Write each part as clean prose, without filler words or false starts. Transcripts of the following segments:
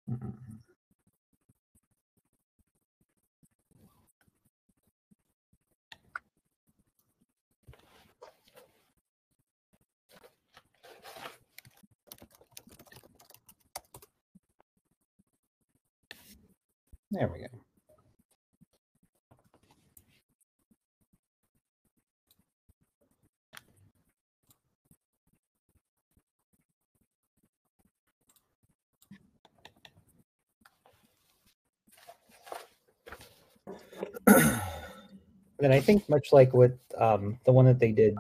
There we go. Then I think much like with the one that they did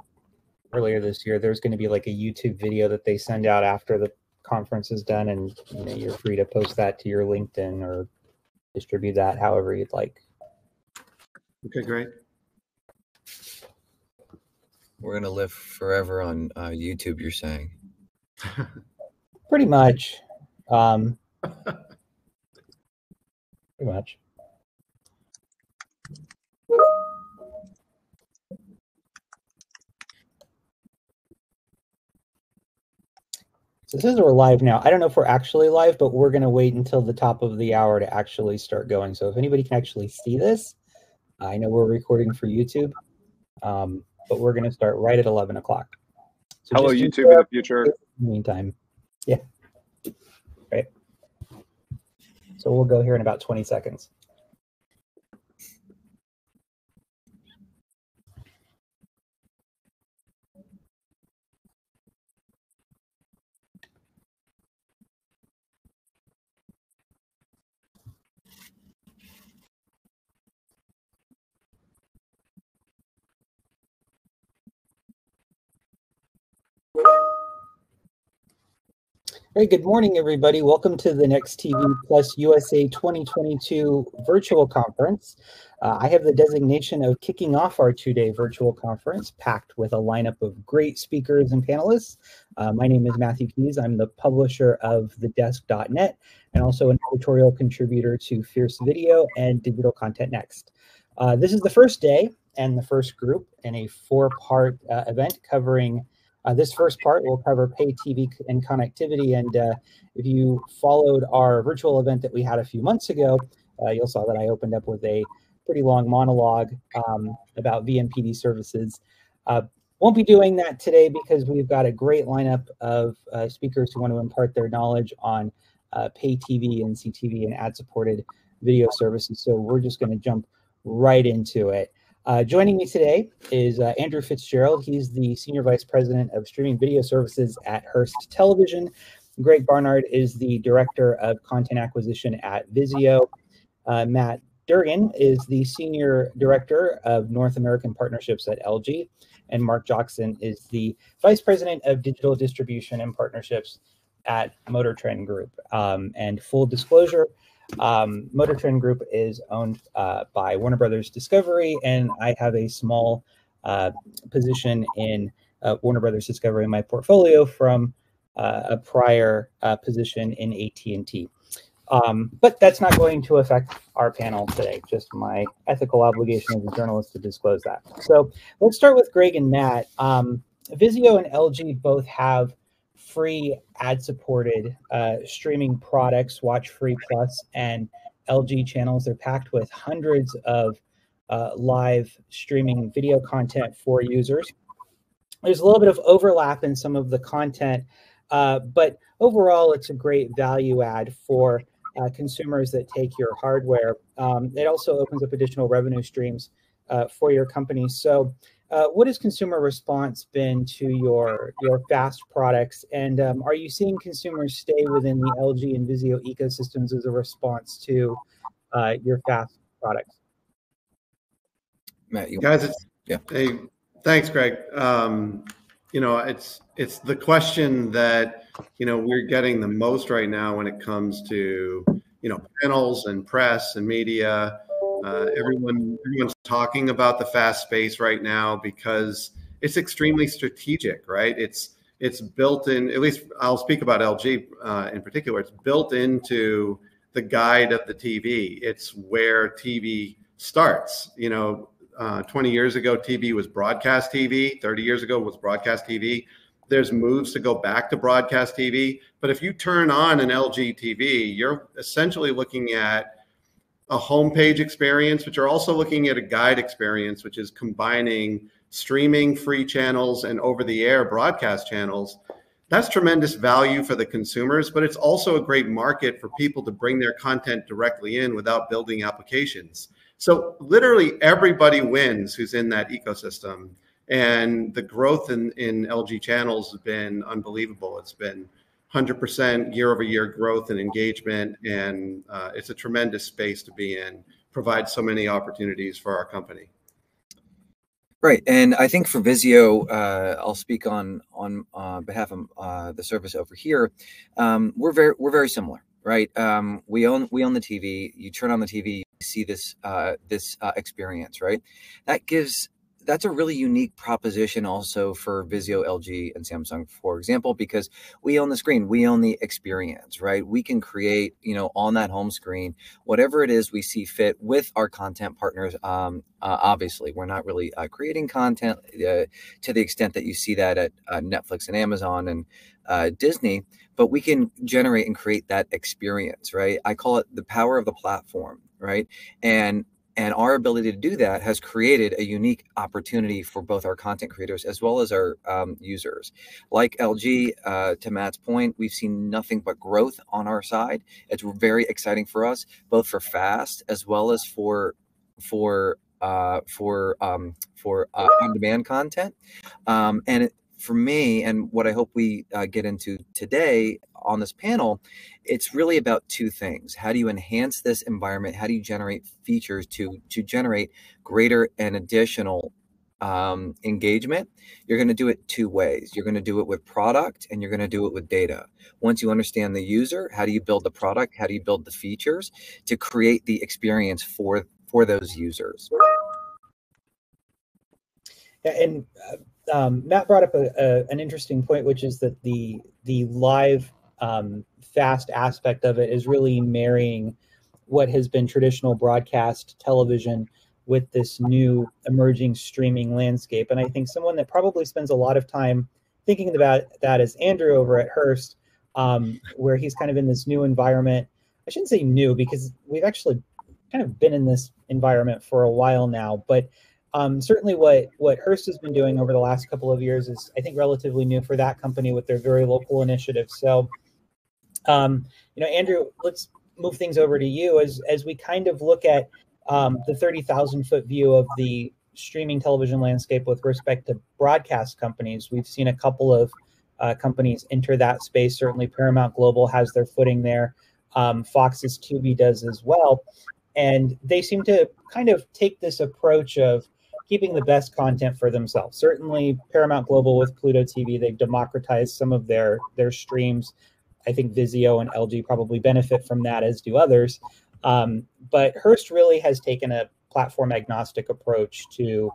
earlier this year, there's going to be like a YouTube video that they send out after the conference is done, and you're free to post that to your LinkedIn or distribute that however you'd like. Okay, great. We're going to live forever on YouTube, you're saying? Pretty much. Pretty much. So it says we're live now. I don't know if we're actually live, but we're going to wait until the top of the hour to actually start going. So if anybody can actually see this, I know we're recording for YouTube, but we're going to start right at 11 o'clock. So hello, YouTube in the future. In the meantime, yeah. Right. So we'll go here in about 20 seconds. Hey, good morning, everybody. Welcome to the Nextv Plus USA 2022 virtual conference. I have the designation of kicking off our two-day virtual conference, packed with a lineup of great speakers and panelists. My name is Matthew Keys. I'm the publisher of thedesk.net and also an editorial contributor to Fierce Video and Digital Content Next. This is the first day and the first group in a four-part event covering this first part will cover pay TV and connectivity. And if you followed our virtual event that we had a few months ago, you'll saw that I opened up with a pretty long monologue about vMVPD services. Won't be doing that today because we've got a great lineup of speakers who want to impart their knowledge on pay TV and CTV and ad-supported video services. So we're just going to jump right into it. Joining me today is Andrew Fitzgerald. He's the Senior Vice President of Streaming Video Services at Hearst Television. Greg Barnard is the Director of Content Acquisition at Vizio. Matt Durgan is the Senior Director of North American Partnerships at LG. And Mark Jockson is the Vice President of Digital Distribution and Partnerships at Motor Trend Group. And full disclosure, Motor Trend Group is owned by Warner Brothers Discovery, and I have a small position in Warner Brothers Discovery in my portfolio from a prior position in AT&T. But that's not going to affect our panel today, just my ethical obligation as a journalist to disclose that. So let's start with Greg and Matt. Vizio and LG both have free ad-supported streaming products, WatchFree Plus and LG channels. They're packed with hundreds of live streaming video content for users. There's a little bit of overlap in some of the content, but overall, it's a great value add for consumers that take your hardware. It also opens up additional revenue streams for your company. So what has consumer response been to your FAST products? And are you seeing consumers stay within the LG and Vizio ecosystems as a response to your FAST products? Matt, you guys, yeah. Hey, thanks, Greg. It's the question that we're getting the most right now when it comes to panels and press and media. Everyone's talking about the fast space right now because it's extremely strategic, right? It's built in. At least I'll speak about LG in particular. It's built into the guide of the TV. It's where TV starts. 20 years ago, TV was broadcast TV. 30 years ago was broadcast TV. there's moves to go back to broadcast TV. But if you turn on an LG TV, you're essentially looking at a homepage experience, but you're also looking at a guide experience, which is combining streaming free channels and over-the-air broadcast channels. That's tremendous value for the consumers, but it's also a great market for people to bring their content directly in without building applications. So literally everybody wins who's in that ecosystem. And the growth in LG channels has been unbelievable. It's been 100% year-over-year growth and engagement, and it's a tremendous space to be in, provides so many opportunities for our company. Right, and I think for Vizio, I'll speak on behalf of the service over here. We're very similar, right? We own the TV. You turn on the TV, you see this experience, right? That's a really unique proposition also for Vizio, LG, and Samsung, for example, because we own the screen, we own the experience, right? We can create, on that home screen, whatever it is we see fit with our content partners. Obviously, we're not really creating content to the extent that you see that at Netflix and Amazon and Disney, but we can generate and create that experience, right? I call it the power of the platform, right? And our ability to do that has created a unique opportunity for both our content creators as well as our users. Like LG, to Matt's point, we've seen nothing but growth on our side. It's very exciting for us, both for fast as well as for on-demand content. For me, and what I hope we get into today on this panel, it's really about two things. How do you enhance this environment? How do you generate features to generate greater and additional engagement? You're going to do it two ways. You're going to do it with product, and you're going to do it with data. Once you understand the user, how do you build the product? How do you build the features to create the experience for those users? Yeah, and Matt brought up an interesting point, which is that the live fast aspect of it is really marrying what has been traditional broadcast television with this new emerging streaming landscape. And I think someone that probably spends a lot of time thinking about that is Andrew over at Hearst, where he's kind of in this new environment. I shouldn't say new, because we've actually kind of been in this environment for a while now, but certainly what Hearst has been doing over the last couple of years is, I think, relatively new for that company with their very local initiatives. So, Andrew, let's move things over to you as we kind of look at the 30,000-foot view of the streaming television landscape with respect to broadcast companies. We've seen a couple of companies enter that space. Certainly Paramount Global has their footing there. Fox's Tubi does as well. And they seem to kind of take this approach of keeping the best content for themselves. Certainly Paramount Global with Pluto TV, they've democratized some of their streams. I think Vizio and LG probably benefit from that, as do others. But Hearst really has taken a platform agnostic approach to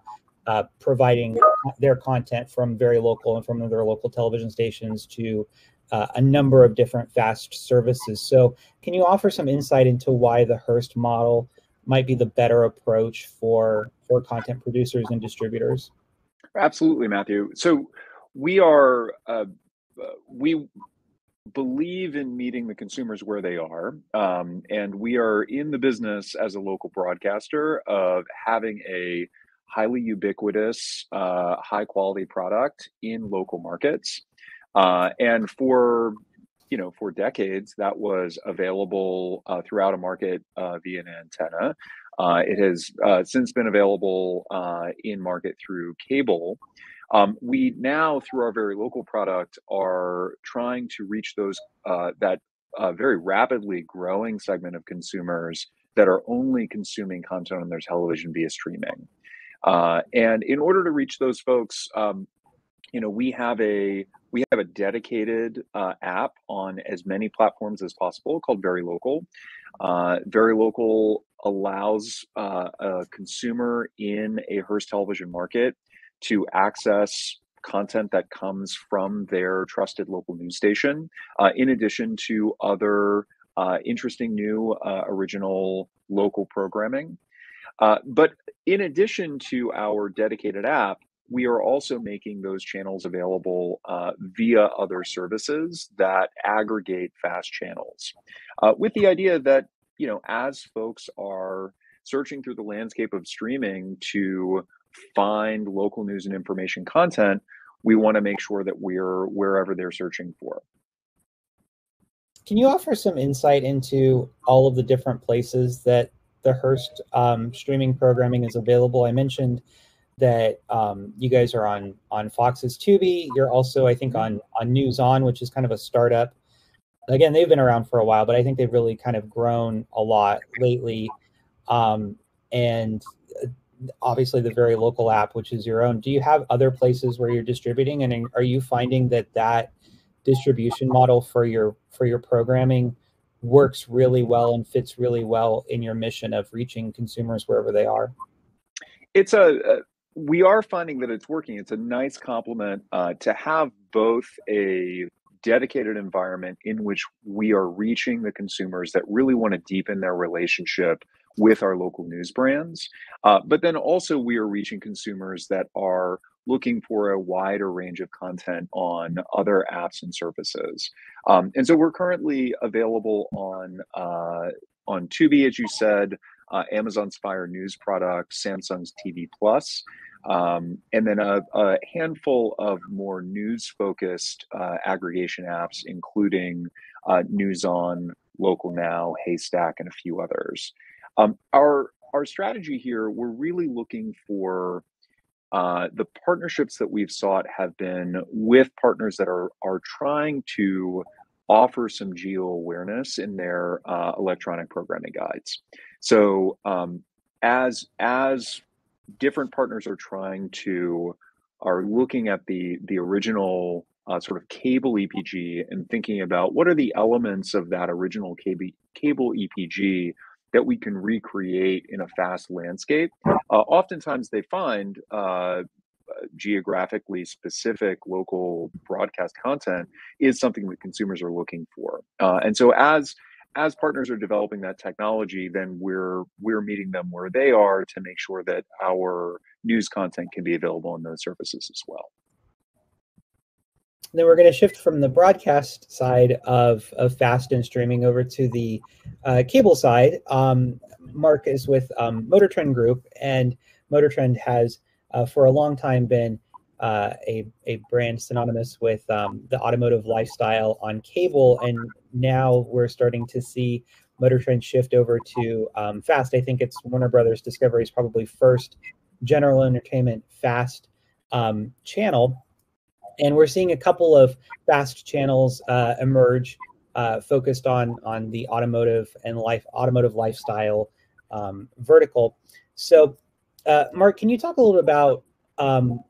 providing their content from very local and from their local television stations to a number of different fast services. So can you offer some insight into why the Hearst model might be the better approach for content producers and distributors? Absolutely, Matthew. So we believe in meeting the consumers where they are, and we are in the business as a local broadcaster of having a highly ubiquitous, high quality product in local markets. And for decades, that was available throughout a market via an antenna. It has since been available in market through cable. We now, through our very local product, are trying to reach those that very rapidly growing segment of consumers that are only consuming content on their television via streaming. And in order to reach those folks, we have a dedicated app on as many platforms as possible called Very Local. Very Local allows a consumer in a Hearst television market to access content that comes from their trusted local news station, in addition to other interesting new original local programming. But in addition to our dedicated app, we are also making those channels available via other services that aggregate fast channels, with the idea that, as folks are searching through the landscape of streaming to find local news and information content, we want to make sure that we're wherever they're searching for. Can you offer some insight into all of the different places that the Hearst streaming programming is available? I mentioned that you guys are on Fox's Tubi. You're also, I think, on News On, which is kind of a startup. Again, they've been around for a while, but I think they've really kind of grown a lot lately. And obviously the very local app, which is your own. Do you have other places where you're distributing? And are you finding that distribution model for your programming works really well and fits really well in your mission of reaching consumers wherever they are? We are finding that it's working. It's a nice complement to have both a dedicated environment in which we are reaching the consumers that really want to deepen their relationship with our local news brands. But then also we are reaching consumers that are looking for a wider range of content on other apps and services. And so we're currently available on Tubi, as you said, Amazon's Fire News product, Samsung's TV Plus, and then a handful of more news-focused aggregation apps, including News On, Local Now, Haystack, and a few others. Our strategy here, we're really looking for the partnerships that we've sought have been with partners that are trying to offer some geo-awareness in their electronic programming guides. So as different partners are looking at the original sort of cable EPG and thinking about what are the elements of that original cable EPG that we can recreate in a fast landscape. Oftentimes they find geographically specific local broadcast content is something that consumers are looking for. And so as partners are developing that technology, then we're meeting them where they are to make sure that our news content can be available on those services as well. Then we're going to shift from the broadcast side of fast and streaming over to the cable side. Mark is with Motor Trend Group, and Motor Trend has for a long time been a brand synonymous with the automotive lifestyle on cable, and now we're starting to see Motor Trend shift over to fast. I think it's Warner Brothers Discovery's probably first general entertainment fast channel. And we're seeing a couple of fast channels emerge focused on the automotive and automotive lifestyle vertical. So, Mark, can you talk a little bit about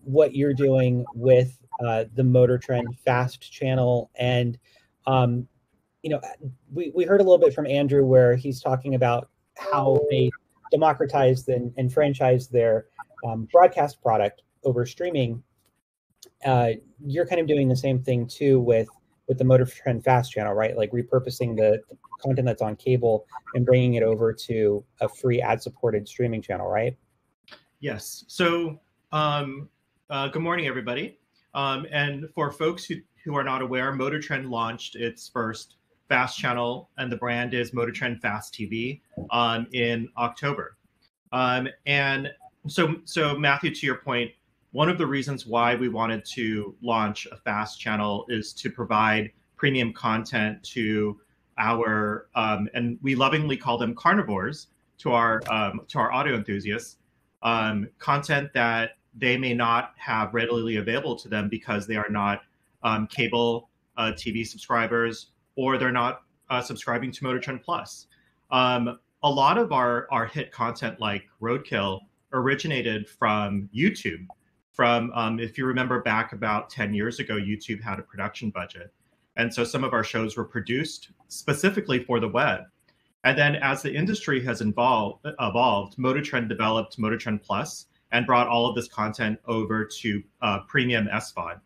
what you're doing with the Motor Trend Fast channel? And we heard a little bit from Andrew where he's talking about how they democratized and franchised their broadcast product over streaming. You're kind of doing the same thing too with the Motor Trend Fast channel, right? Like repurposing the content that's on cable and bringing it over to a free ad-supported streaming channel, right? Yes. So good morning, everybody. And for folks who are not aware, Motor Trend launched its first fast channel, and the brand is Motor Trend Fast TV in October. And so Matthew, to your point, one of the reasons why we wanted to launch a fast channel is to provide premium content to our, and we lovingly call them carnivores, to our audio enthusiasts, content that they may not have readily available to them because they are not cable TV subscribers, or they're not subscribing to Motor Trend Plus. A lot of our hit content like Roadkill originated from YouTube. If you remember back about 10 years ago, YouTube had a production budget. And so some of our shows were produced specifically for the web. And then as the industry has evolved, Motor Trend developed Motor Trend Plus and brought all of this content over to premium SVOD.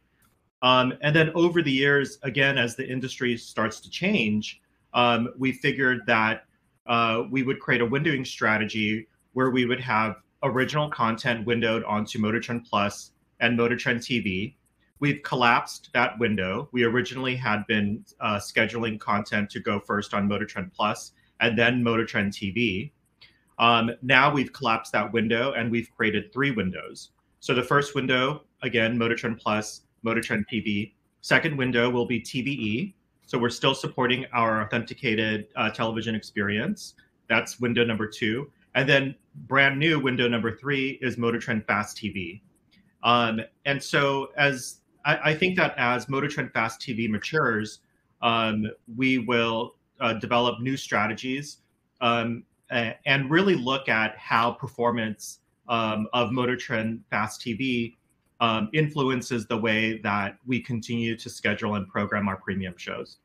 And then over the years, again, as the industry starts to change, we figured that we would create a windowing strategy where we would have original content windowed onto Motor Trend Plus and MotorTrend TV. We've collapsed that window. We originally had been scheduling content to go first on MotorTrend Plus and then MotorTrend TV. Now we've collapsed that window and we've created 3 windows. So the first window, again, MotorTrend Plus, MotorTrend TV. Second window will be TVE. So we're still supporting our authenticated television experience. That's window number 2. And then brand new window number 3 is MotorTrend Fast TV. And so as I think that as MotorTrend Fast TV matures, we will develop new strategies and really look at how performance of MotorTrend Fast TV influences the way that we continue to schedule and program our premium shows.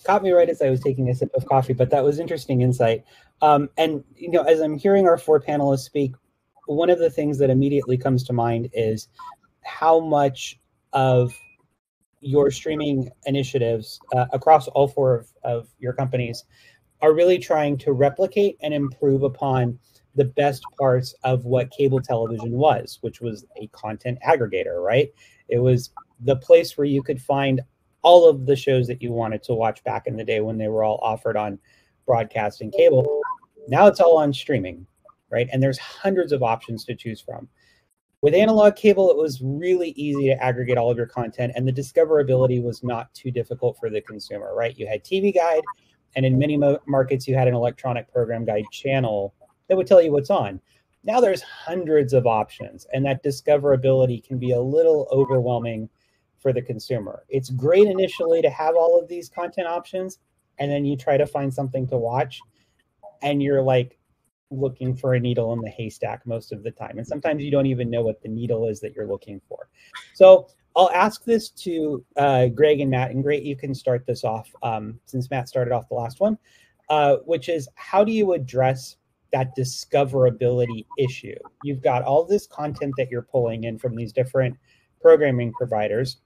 Caught me right as I was taking a sip of coffee, but that was interesting insight. And as I'm hearing our 4 panelists speak, one of the things that immediately comes to mind is how much of your streaming initiatives across all 4 of your companies are really trying to replicate and improve upon the best parts of what cable television was, which was a content aggregator, right? It was the place where you could find all of the shows that you wanted to watch back in the day when they were all offered on broadcast and cable. Now it's all on streaming, right? And there's hundreds of options to choose from. With analog cable, it was really easy to aggregate all of your content, and the discoverability was not too difficult for the consumer, right? You had TV Guide, and in many markets, you had an electronic program guide channel that would tell you what's on. Now there's hundreds of options, and that discoverability can be a little overwhelming for the consumer. It's great initially to have all of these content options, and then you try to find something to watch, and you're like looking for a needle in the haystack most of the time. And sometimes you don't even know what the needle is that you're looking for. So I'll ask this to Greg and Matt, and great, you can start this off since Matt started off the last one, which is how do you address that discoverability issue? You've got all this content that you're pulling in from these different programming providers.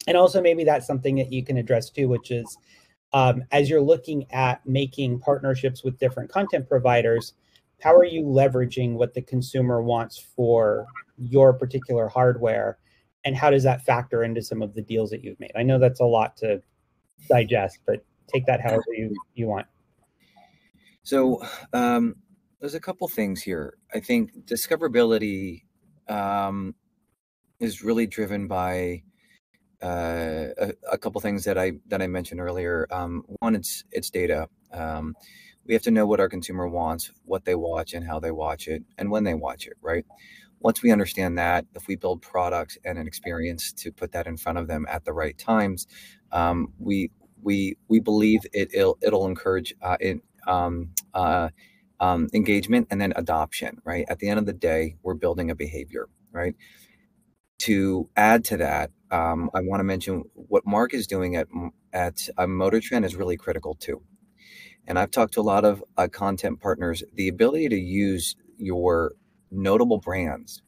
And also maybe that's something that you can address too, which is as you're looking at making partnerships with different content providers, how are you leveraging what the consumer wants for your particular hardware? And how does that factor into some of the deals that you've made? I know that's a lot to digest, but take that however you want. So there's a couple things here. I think discoverability is really driven by a couple things that I mentioned earlier. One, it's data. We have to know what our consumer wants, what they watch, and how they watch it, and when they watch it. Right. Once we understand that, if we build products and an experience to put that in front of them at the right times, we believe it'll encourage engagement and then adoption. Right. At the end of the day, we're building a behavior. Right. To add to that, I want to mention what Mark is doing at MotorTrend is really critical too. And I've talked to a lot of content partners. The ability to use your notable brands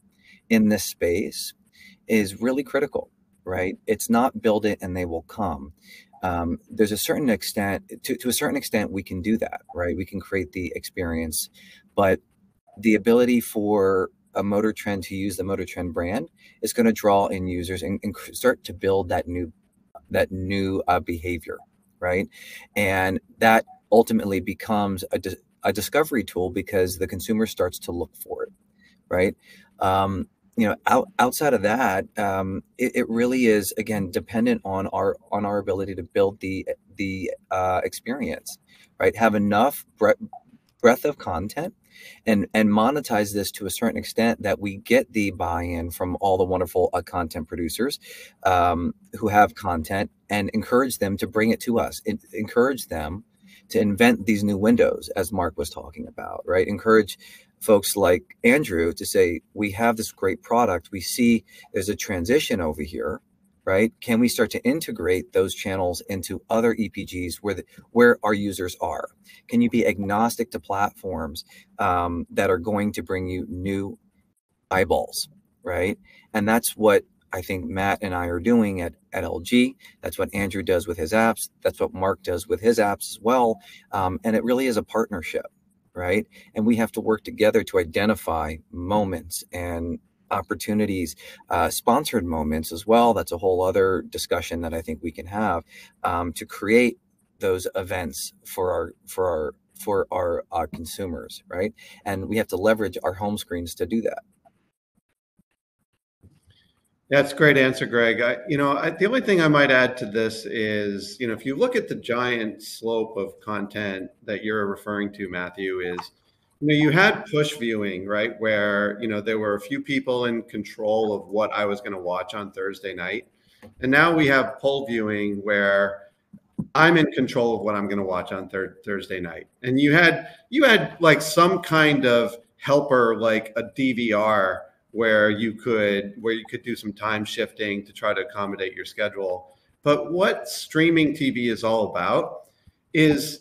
in this space is really critical, right? It's not build it and they will come. There's a certain extent, to a certain extent, we can do that, right? We can create the experience, but the ability for a MotorTrend to use the MotorTrend brand is going to draw in users and start to build that new behavior, right? And that ultimately becomes a discovery tool because the consumer starts to look for it, right? Outside of that, it really is, again, dependent on our ability to build the experience, right? Have enough breadth of content and monetize this to a certain extent that we get the buy-in from all the wonderful content producers who have content, and encourage them to bring it to us. Encourage them to invent these new windows, as Mark was talking about, right? Encourage folks like Andrew to say, we have this great product. We see there's a transition over here, right? Can we start to integrate those channels into other EPGs where our users are? Can you be agnostic to platforms that are going to bring you new eyeballs, right? And that's what I think Matt and I are doing at LG. That's what Andrew does with his apps. That's what Mark does with his apps as well. And it really is a partnership, right? And we have to work together to identify moments and opportunities, sponsored moments as well. That's a whole other discussion that I think we can have, to create those events for our consumers, right? And we have to leverage our home screens to do that. That's a great answer, Greg. The only thing I might add to this is, if you look at the giant slope of content that you're referring to, Matthew, is, you had push viewing, right? Where, there were a few people in control of what I was going to watch on Thursday night. And now we have pull viewing where I'm in control of what I'm going to watch on Thursday night. And you had like some kind of helper, like a DVR, where you could do some time shifting to try to accommodate your schedule. But what streaming TV is all about is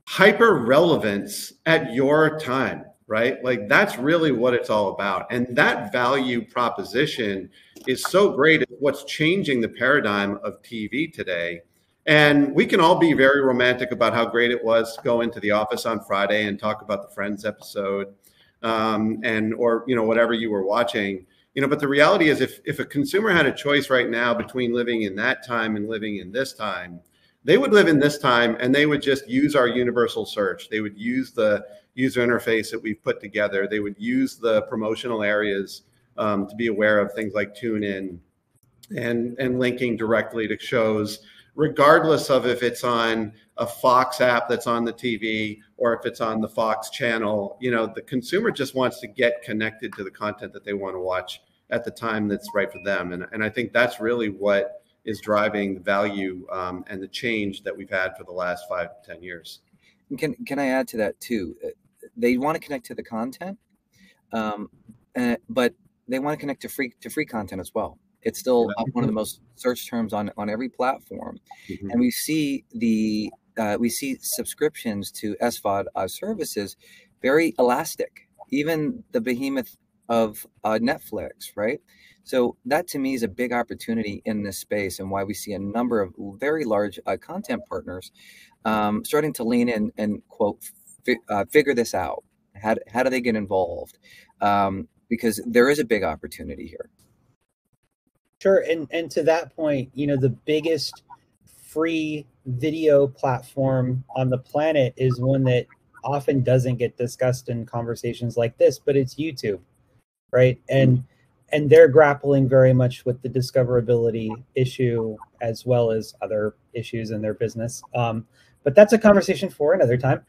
hyper relevance at your time, right? Like, that's really what it's all about. And that value proposition is so great. It's what's changing the paradigm of TV today. And we can all be very romantic about how great it was to go into the office on Friday and talk about the Friends episode, or whatever you were watching. But the reality is, if a consumer had a choice right now between living in that time and living in this time, they would live in this time, and they would just use our universal search. They would use the user interface that we've put together. They would use the promotional areas to be aware of things like TuneIn and linking directly to shows, regardless of if it's on a Fox app that's on the TV or if it's on the Fox channel. The consumer just wants to get connected to the content that they want to watch at the time that's right for them. And I think that's really what is driving the value and the change that we've had for the last 5 to 10 years. Can I add to that too? They want to connect to the content, but they want to connect to free content as well. It's still one of the most searched terms on every platform. Mm-hmm. And we see subscriptions to SVOD services very elastic, even the behemoth of Netflix, right? So that to me is a big opportunity in this space, and why we see a number of very large content partners starting to lean in and quote figure this out. How do they get involved? Because there is a big opportunity here. Sure, and to that point, the biggest free video platform on the planet is one that often doesn't get discussed in conversations like this, but it's YouTube, right? And they're grappling very much with the discoverability issue as well as other issues in their business. But that's a conversation for another time.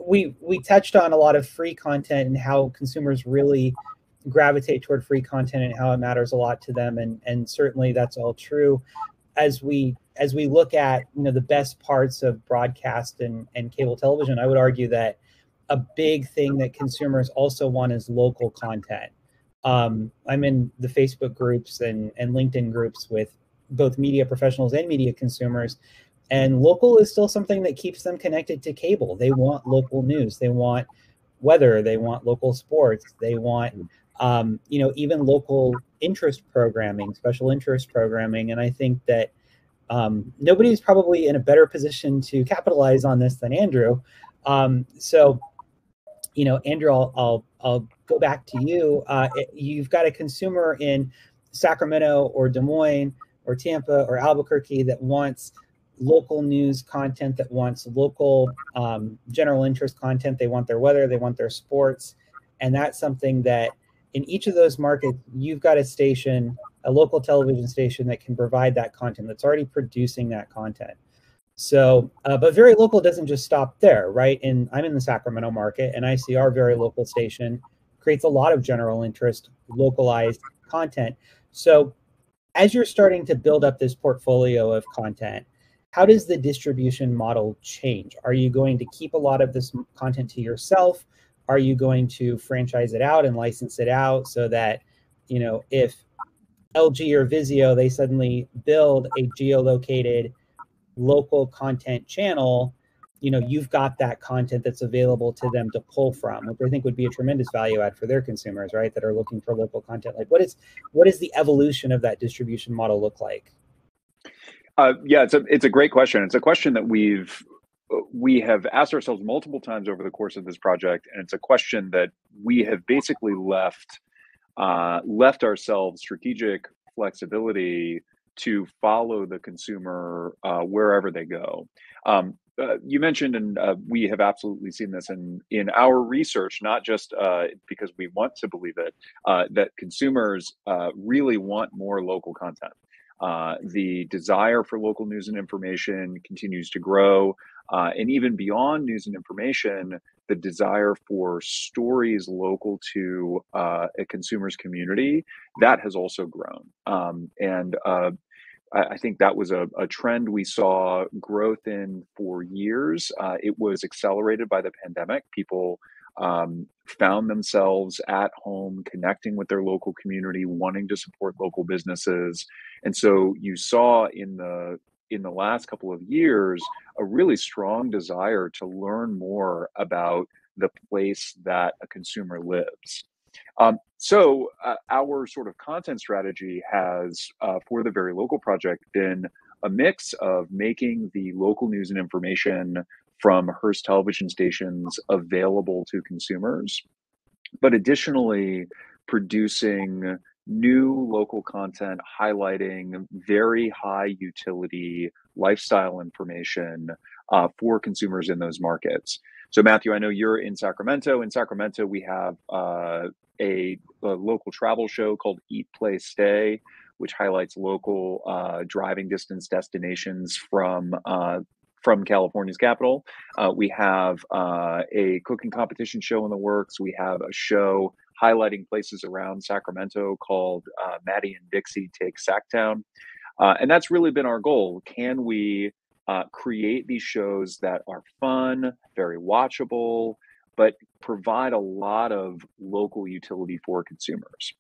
We touched on a lot of free content and how consumers really gravitate toward free content and how it matters a lot to them, and certainly that's all true. As we look at the best parts of broadcast and cable television, I would argue that a big thing that consumers also want is local content. I'm in the Facebook groups and LinkedIn groups with both media professionals and media consumers, and local is still something that keeps them connected to cable. They want local news, they want weather, they want local sports, they want even local interest programming, special interest programming. And I think that nobody's probably in a better position to capitalize on this than Andrew. So, Andrew, I'll go back to you. You've got a consumer in Sacramento or Des Moines or Tampa or Albuquerque that wants local news content, that wants local general interest content. They want their weather, they want their sports. And that's something that in each of those markets, you've got a local television station that can provide that content, that's already producing that content. So, but very local doesn't just stop there, right? And I'm in the Sacramento market, and I see our very local station creates a lot of general interest, localized content. So as you're starting to build up this portfolio of content, how does the distribution model change? Are you going to keep a lot of this content to yourself? Are you going to franchise it out and license it out so that, if LG or Vizio, they suddenly build a geolocated local content channel, you've got that content that's available to them to pull from, which I think would be a tremendous value add for their consumers, right? That are looking for local content. Like, what is the evolution of that distribution model look like? Yeah, it's a great question. It's a question that we've we have asked ourselves multiple times over the course of this project, and it's a question that we have basically left ourselves strategic flexibility to follow the consumer wherever they go. You mentioned, and we have absolutely seen this in our research, not just because we want to believe it, that consumers really want more local content. The desire for local news and information continues to grow. And even beyond news and information, the desire for stories local to a consumer's community, that has also grown. I think that was a trend we saw growth in for years. It was accelerated by the pandemic. People found themselves at home, connecting with their local community, wanting to support local businesses. And so you saw in the last couple of years a really strong desire to learn more about the place that a consumer lives. So our sort of content strategy has, for the Very Local project, been a mix of making the local news and information from Hearst television stations available to consumers, but additionally producing new local content highlighting very high utility lifestyle information for consumers in those markets. So Matthew, I know you're in Sacramento. In Sacramento, we have a local travel show called Eat, Play, Stay, which highlights local driving distance destinations from California's capital. We have a cooking competition show in the works. We have a show highlighting places around Sacramento called Maddie and Dixie Take Sacktown. And that's really been our goal. Can we create these shows that are fun, very watchable, but provide a lot of local utility for consumers?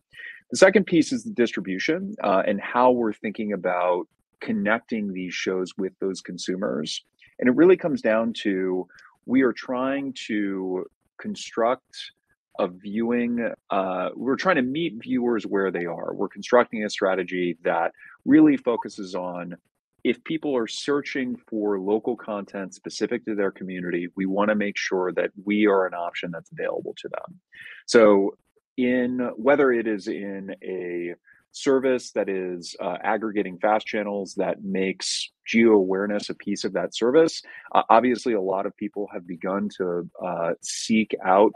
The second piece is the distribution and how we're thinking about connecting these shows with those consumers. And it really comes down to, we are trying to construct a viewing, we're trying to meet viewers where they are. We're constructing a strategy that really focuses on, if people are searching for local content specific to their community, we want to make sure that we are an option that's available to them. So whether it is in a service that is aggregating fast channels that makes geo-awareness a piece of that service, obviously a lot of people have begun to seek out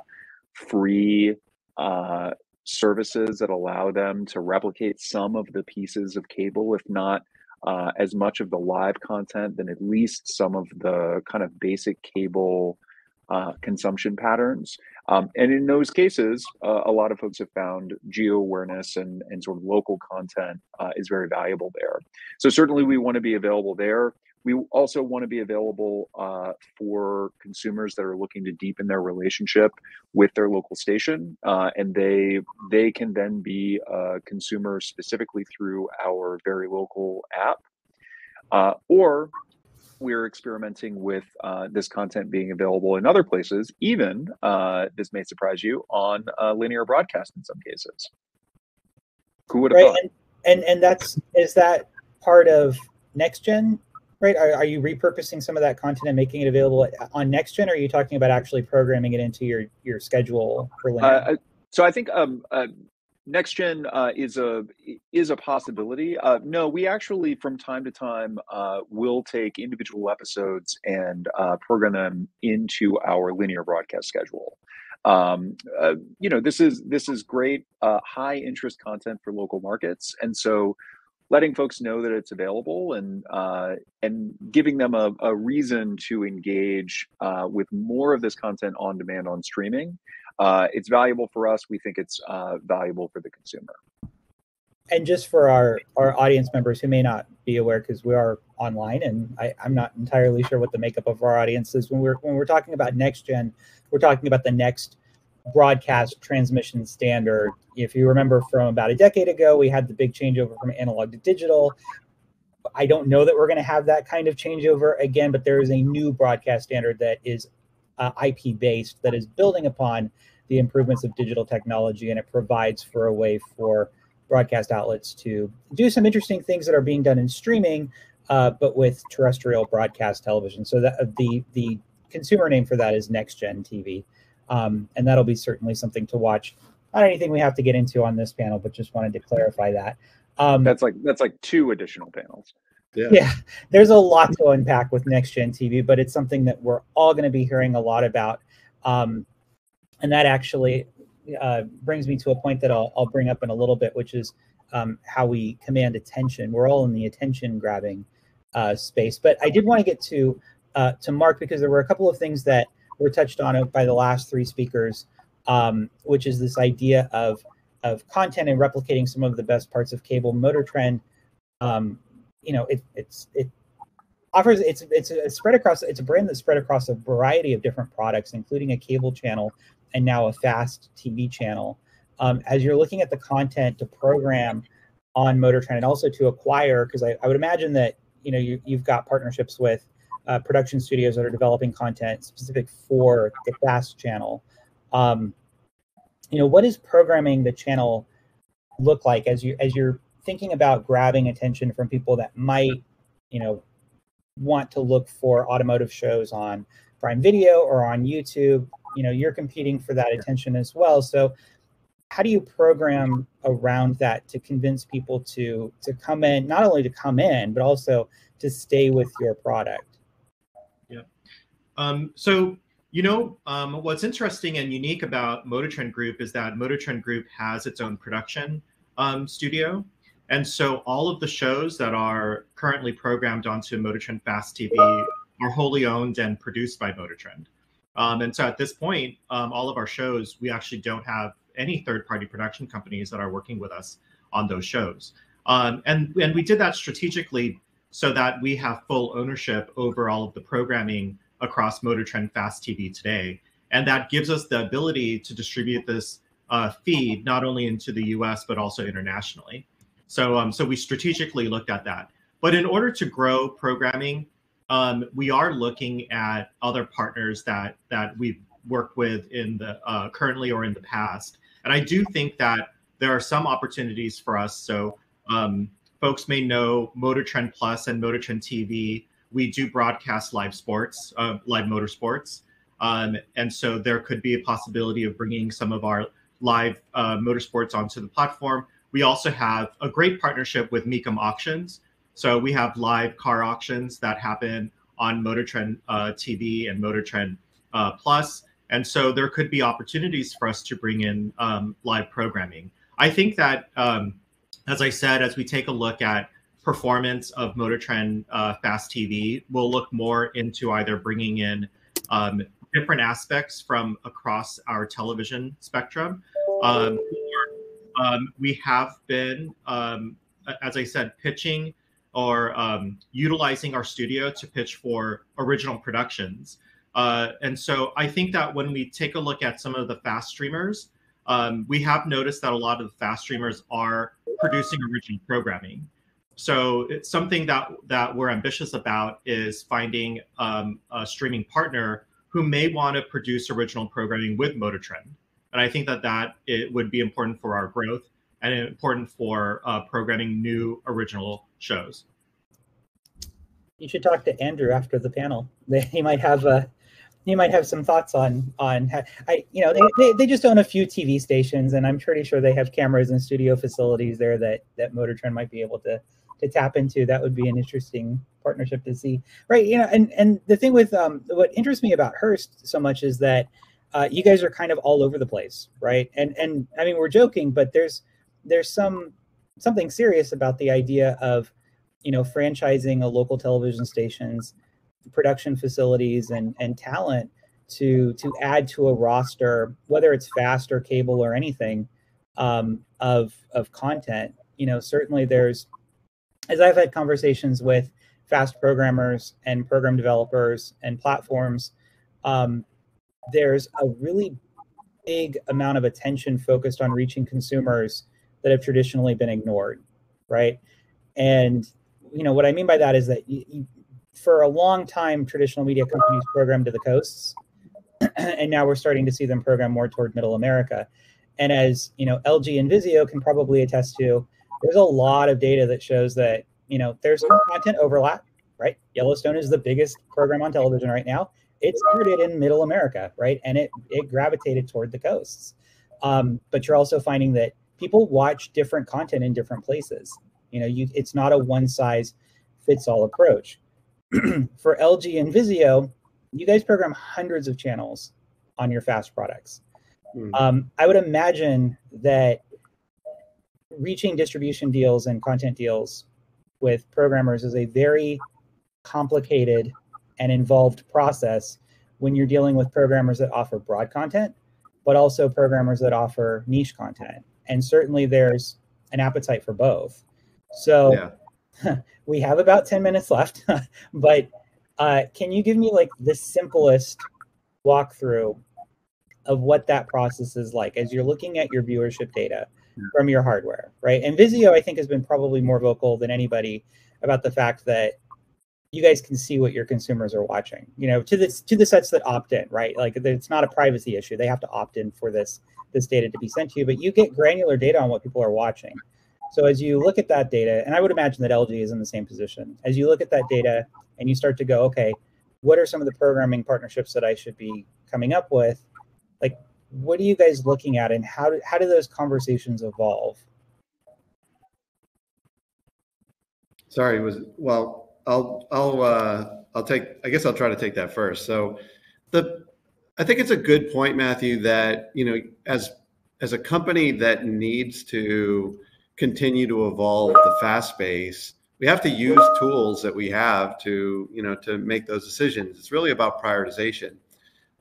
free services that allow them to replicate some of the pieces of cable, if not as much of the live content, then at least some of the kind of basic cable consumption patterns. And in those cases, a lot of folks have found geo-awareness and sort of local content is very valuable there. So certainly we want to be available there. We also want to be available for consumers that are looking to deepen their relationship with their local station. And they can then be consumers specifically through our Very Local app. Or we're experimenting with this content being available in other places, even, this may surprise you, on linear broadcast in some cases. Who would have thought? And is that part of NextGen? Right? Are you repurposing some of that content and making it available on NextGen, or are you talking about actually programming it into your schedule for linear? So I think NextGen is a possibility. No, we actually from time to time will take individual episodes and program them into our linear broadcast schedule. This is great high interest content for local markets, and so letting folks know that it's available and giving them a reason to engage with more of this content on demand on streaming. It's valuable for us. We think it's valuable for the consumer. And just for our audience members who may not be aware, because we are online, and I'm not entirely sure what the makeup of our audience is. When we're talking about NextGen, we're talking about the next broadcast transmission standard. If you remember from about a decade ago, we had the big changeover from analog to digital. I don't know that we're going to have that kind of changeover again, but there is a new broadcast standard that is IP based, that is building upon the improvements of digital technology, and it provides for a way for broadcast outlets to do some interesting things that are being done in streaming, but with terrestrial broadcast television. So that the consumer name for that is Nextgen TV, and that'll be certainly something to watch. Not anything we have to get into on this panel, but just wanted to clarify that. That's like 2 additional panels. Yeah, there's a lot to unpack with Nextgen TV, but it's something that we're all going to be hearing a lot about. And that actually brings me to a point that I'll bring up in a little bit, which is how we command attention. We're all in the attention grabbing space. But I did want to get to Mark, because there were a couple of things that were touched on by the last 3 speakers, which is this idea of content and replicating some of the best parts of cable. Motor Trend, it offers it's a spread across. It's a brand that's spread across a variety of different products, including a cable channel and now a fast TV channel. As you're looking at the content to program on Motor Trend and also to acquire, because I would imagine that you've got partnerships with production studios that are developing content specific for the fast channel. What does programming the channel look like as you're thinking about grabbing attention from people that might, want to look for automotive shows on Prime Video or on YouTube? You're competing for that attention as well. So how do you program around that to convince people to come in, not only to come in, but also to stay with your product? Yeah. What's interesting and unique about Motor Trend Group is that Motor Trend Group has its own production studio. And so all of the shows that are currently programmed onto Motor Trend Fast TV are wholly owned and produced by Motor Trend. And so at this point, all of our shows, we actually don't have any third-party production companies that are working with us on those shows. And we did that strategically so that we have full ownership over all of the programming across Motor Trend Fast TV today. And that gives us the ability to distribute this feed not only into the US, but also internationally. So we strategically looked at that. But in order to grow programming, we are looking at other partners that we've worked with in the currently or in the past. And I do think that there are some opportunities for us. So folks may know Motor Trend Plus and Motor Trend TV. We do broadcast live sports, live motorsports. And so there could be a possibility of bringing some of our live motorsports onto the platform. We also have a great partnership with Mecum Auctions. So we have live car auctions that happen on Motor Trend TV and Motor Trend Plus. And so there could be opportunities for us to bring in live programming. I think that, as I said, as we take a look at performance of Motor Trend Fast TV, we'll look more into either bringing in different aspects from across our television spectrum. We have been, as I said, pitching or utilizing our studio to pitch for original productions. And so I think that when we take a look at some of the fast streamers, we have noticed that a lot of the fast streamers are producing original programming. So it's something that we're ambitious about is finding a streaming partner who may want to produce original programming with Motor Trend. And I think that it would be important for our growth and important for programming new original shows. You should talk to Andrew after the panel. He might have some thoughts on how, they just own a few TV stations, and I'm pretty sure they have cameras and studio facilities there that Motor Trend might be able to tap into. That would be an interesting partnership to see, right? And the thing with what interests me about Hearst so much is that you guys are kind of all over the place, right? And I mean, we're joking, but there's something serious about the idea of franchising a local television station's production facilities and talent to add to a roster, whether it's fast or cable or anything, of content. Certainly there's, as I've had conversations with fast programmers and program developers and platforms, there's a really big amount of attention focused on reaching consumers that have traditionally been ignored, right? And what I mean by that is that for a long time, traditional media companies programmed to the coasts, and now we're starting to see them program more toward Middle America. And as LG and Vizio can probably attest to, there's a lot of data that shows that there's no content overlap, right? Yellowstone is the biggest program on television right now. It started in middle America, right? And it gravitated toward the coasts. But you're also finding that people watch different content in different places. It's not a one size fits all approach. For LG and Vizio, you guys program hundreds of channels on your FAST products. I would imagine that reaching distribution deals and content deals with programmers is a very complicated and involved process when you're dealing with programmers that offer broad content, but also programmers that offer niche content. And certainly there's an appetite for both. So we have about 10 minutes left, but can you give me like the simplest walkthrough of what that process is like as you're looking at your viewership data from your hardware, right? And Vizio, I think, has been probably more vocal than anybody about the fact that you guys can see what your consumers are watching, to the sets that opt in, right? Like it's not a privacy issue. They have to opt in for this data to be sent to you, but you get granular data on what people are watching. So as you look at that data, and I would imagine that LG is in the same position, as you look at that data and you start to go, okay, what are some of the programming partnerships that I should be coming up with? Like, what are you guys looking at, and how do those conversations evolve? Sorry, I'll take, I guess I'll try to take that first. So I think it's a good point, Matthew, that, as a company that needs to continue to evolve the FAST space, we have to use tools that we have to make those decisions. It's really about prioritization.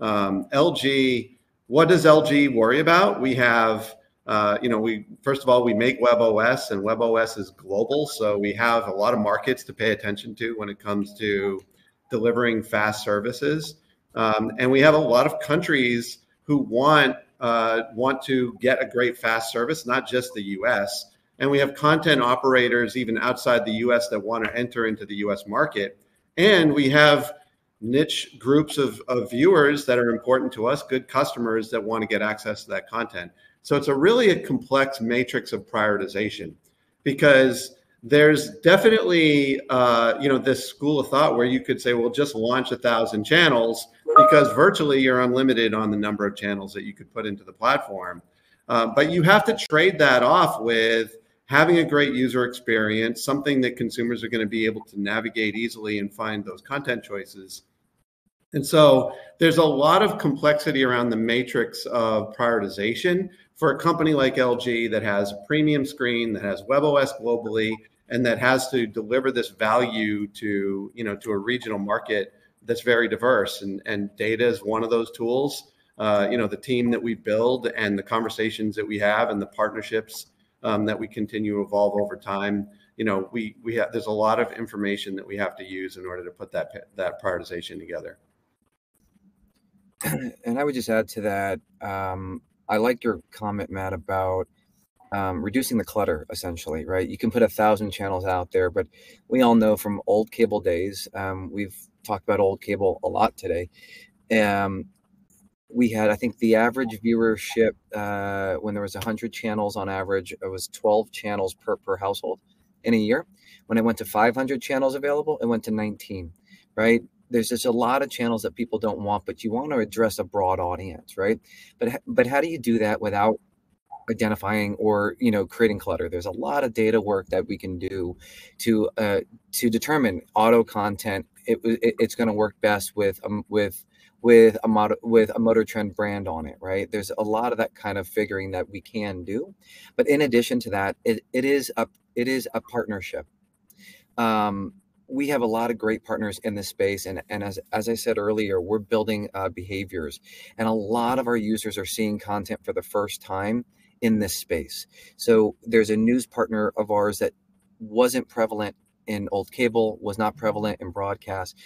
LG, what does LG worry about? We have, first of all, we make WebOS, and WebOS is global. So we have a lot of markets to pay attention to when it comes to delivering fast services. And we have a lot of countries who want to get a great fast service, not just the US. And we have content operators even outside the US that want to enter into the US market. And we have niche groups of viewers that are important to us, good customers that want to get access to that content. So it's really a complex matrix of prioritization, because there's definitely, this school of thought where you could say, well, just launch 1,000 channels, because virtually you're unlimited on the number of channels that you could put into the platform. But you have to trade that off with having a great user experience, something that consumers are going to be able to navigate easily and find those content choices. And so there's a lot of complexity around the matrix of prioritization for a company like LG that has a premium screen, that has WebOS globally, and that has to deliver this value to a regional market that's very diverse. And data is one of those tools. The team that we build and the conversations that we have and the partnerships that we continue to evolve over time. There's a lot of information that we have to use in order to put that prioritization together. And I would just add to that, I like your comment, Matt, about reducing the clutter, essentially, right? You can put 1,000 channels out there, but we all know from old cable days, we've talked about old cable a lot today. We had, I think the average viewership when there was 100 channels on average, it was 12 channels per household in a year. When it went to 500 channels available, it went to 19, right? There's just a lot of channels that people don't want, but you want to address a broad audience, right? But how do you do that without identifying or creating clutter? There's a lot of data work that we can do to determine auto content. It's going to work best with a Motor Trend brand on it, right? There's a lot of that kind of figuring that we can do, but in addition to that, it is a partnership. We have a lot of great partners in this space. And as I said earlier, we're building behaviors, and a lot of our users are seeing content for the first time in this space. So there's a news partner of ours that wasn't prevalent in old cable, was not prevalent in broadcast.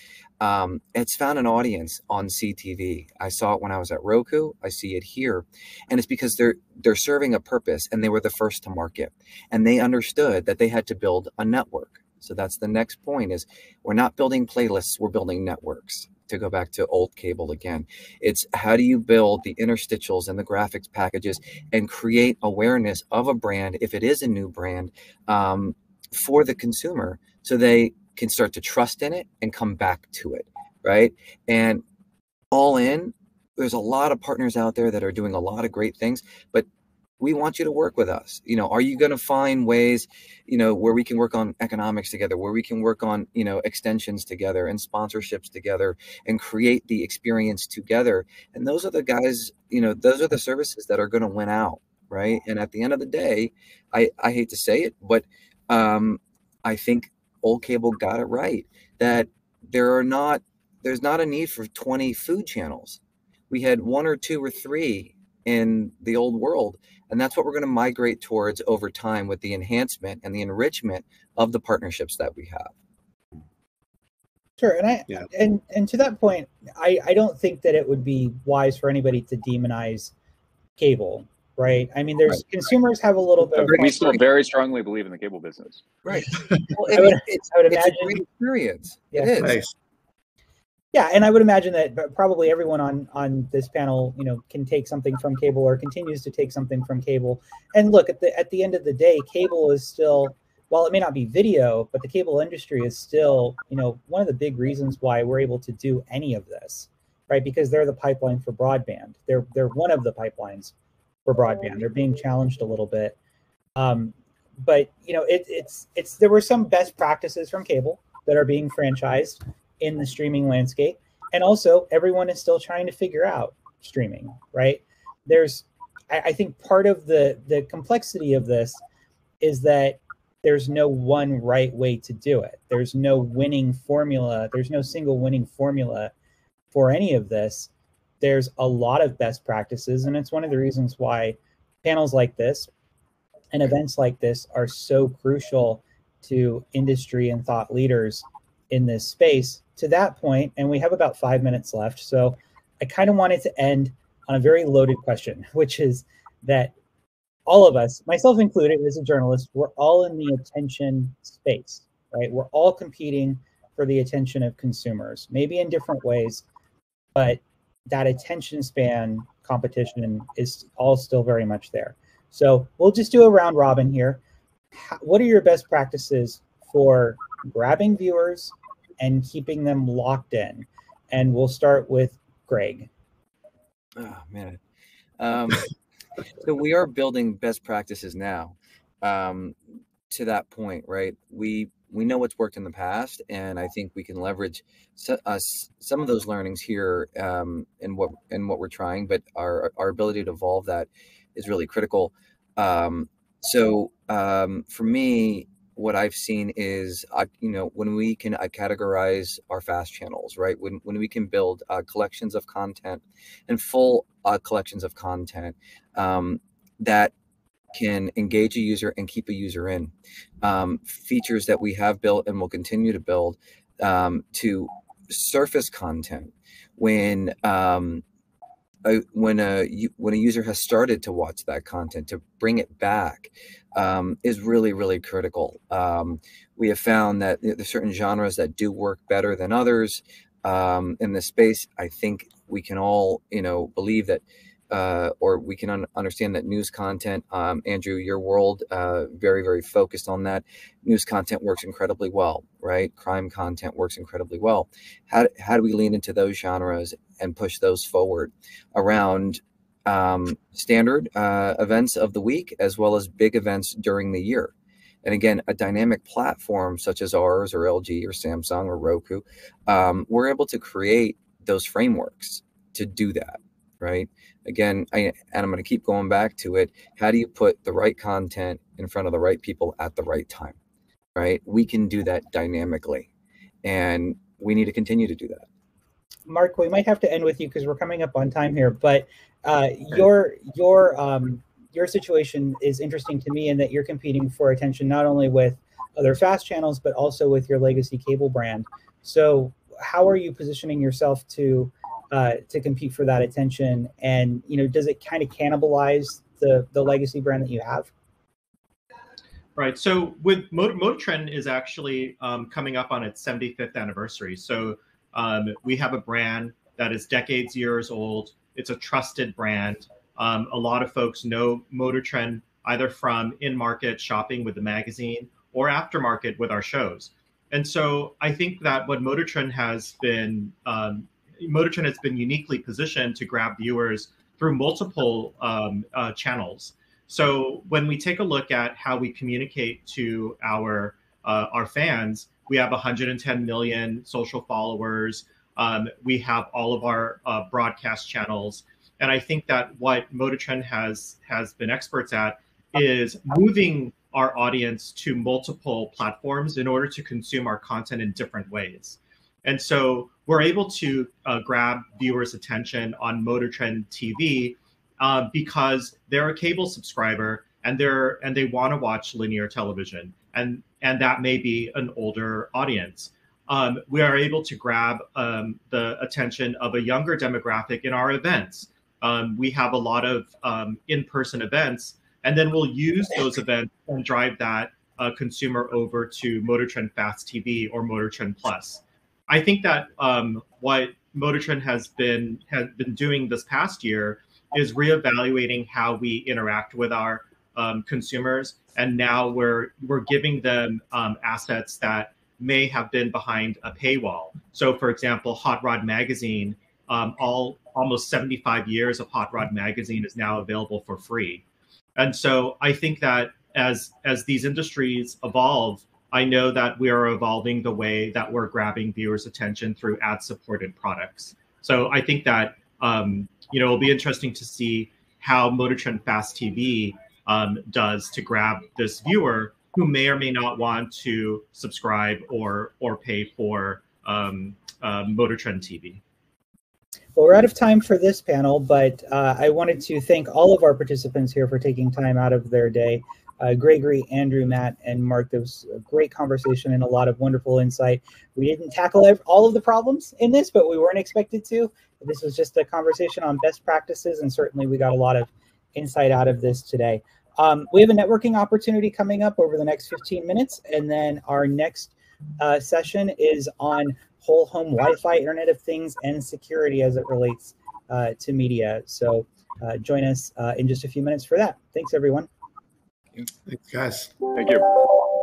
It's found an audience on CTV. I saw it when I was at Roku. I see it here. And it's because they're serving a purpose, and they were the first to market. And they understood that they had to build a network. So that's the next point, is we're not building playlists, we're building networks. To go back to old cable again, it's how do you build the interstitials and the graphics packages and create awareness of a brand, if it is a new brand, for the consumer, so they can start to trust in it and come back to it, right? And all in, there's a lot of partners out there that are doing a lot of great things, but we want you to work with us. Are you going to find ways, where we can work on economics together, where we can work on, extensions together and sponsorships together and create the experience together? And those are the guys, those are the services that are going to win out, right? And at the end of the day, I hate to say it, but I think old cable got it right, that there's not a need for 20 food channels. We had 1 or 2 or 3 in the old world. And that's what we're going to migrate towards over time with the enhancement and the enrichment of the partnerships that we have. Sure. And to that point, I don't think that it would be wise for anybody to demonize cable, right? I mean, consumers have a little bit of... We still very strongly believe in the cable business. Right. Well, I would imagine... It's a great experience. Yeah. It is. Nice. Yeah, and I would imagine that probably everyone on this panel, can take something from cable or continues to take something from cable. And look, at the end of the day, cable is still, while it may not be video, but the cable industry is still, one of the big reasons why we're able to do any of this, right? Because they're the pipeline for broadband. They're one of the pipelines for broadband. They're being challenged a little bit, but there were some best practices from cable that are being franchised in the streaming landscape. And also everyone is still trying to figure out streaming, right? I think part of the complexity of this is that there's no one right way to do it. There's no winning formula. There's no single winning formula for any of this. There's a lot of best practices. And it's one of the reasons why panels like this and events like this are so crucial to industry and thought leaders in this space. To that point, and we have about 5 minutes left, so I kind of wanted to end on a very loaded question, which is that all of us, myself included as a journalist, we're all in the attention space, right? We're all competing for the attention of consumers, maybe in different ways, but that attention span competition is all still very much there. So we'll just do a round robin here. What are your best practices for grabbing viewers and keeping them locked in? And we'll start with Greg. Oh, man. So we are building best practices now. To that point, right? We know what's worked in the past, and I think we can leverage some of those learnings here in what we're trying. But our ability to evolve that is really critical. For me, what I've seen is, when we can categorize our fast channels, right? When we can build collections of content and full collections of content that can engage a user and keep a user in. Features that we have built and will continue to build to surface content when a user has started to watch that content, to bring it back is really, really critical. We have found that there's certain genres that do work better than others in this space. I think we can all, believe that, or we can understand that news content, Andrew, your world, very, very focused on that. News content works incredibly well, right? Crime content works incredibly well. How do we lean into those genres and push those forward around standard events of the week, as well as big events during the year? And again, a dynamic platform such as ours or LG or Samsung or Roku, we're able to create those frameworks to do that, right? Again, I'm going to keep going back to it. How do you put the right content in front of the right people at the right time, right? We can do that dynamically, and we need to continue to do that. Mark, we might have to end with you because we're coming up on time here, but your situation is interesting to me in that you're competing for attention not only with other fast channels, but also with your legacy cable brand. So how are you positioning yourself to compete for that attention? And, does it kind of cannibalize the legacy brand that you have? Right. So with Motor is actually coming up on its 75th anniversary. So we have a brand that is decades, years old. It's a trusted brand. A lot of folks know Motor Trend either from in-market shopping with the magazine or aftermarket with our shows. And so I think that what Motortrend has been uniquely positioned to grab viewers through multiple channels. So when we take a look at how we communicate to our fans, we have 110 million social followers. We have all of our broadcast channels. And I think that what Motortrend has been experts at is moving our audience to multiple platforms in order to consume our content in different ways. And so we're able to grab viewers' attention on Motortrend TV because they're a cable subscriber and they want to watch linear television, and that may be an older audience. We are able to grab the attention of a younger demographic in our events. We have a lot of in-person events, and then we'll use those events and drive that consumer over to Motortrend Fast TV or Motortrend Plus. I think that what Motortrend has been doing this past year is reevaluating how we interact with our consumers, and now we're giving them assets that may have been behind a paywall. So, for example, Hot Rod Magazine, almost 75 years of Hot Rod Magazine is now available for free. And so I think that as these industries evolve, I know that we are evolving the way that we're grabbing viewers' attention through ad-supported products. So I think that it'll be interesting to see how Motortrend Fast TV does to grab this viewer who may or may not want to subscribe or pay for Motortrend TV. Well, we're out of time for this panel, but I wanted to thank all of our participants here for taking time out of their day. Gregory, Andrew, Matt, and Mark, there was a great conversation and a lot of wonderful insight. We didn't tackle all of the problems in this, but we weren't expected to. This was just a conversation on best practices, and certainly we got a lot of insight out of this today. We have a networking opportunity coming up over the next 15 minutes, and then our next session is on whole home Wi-Fi, Internet of Things, and security as it relates to media. So join us in just a few minutes for that. Thanks, everyone. Thanks, guys. Thank you.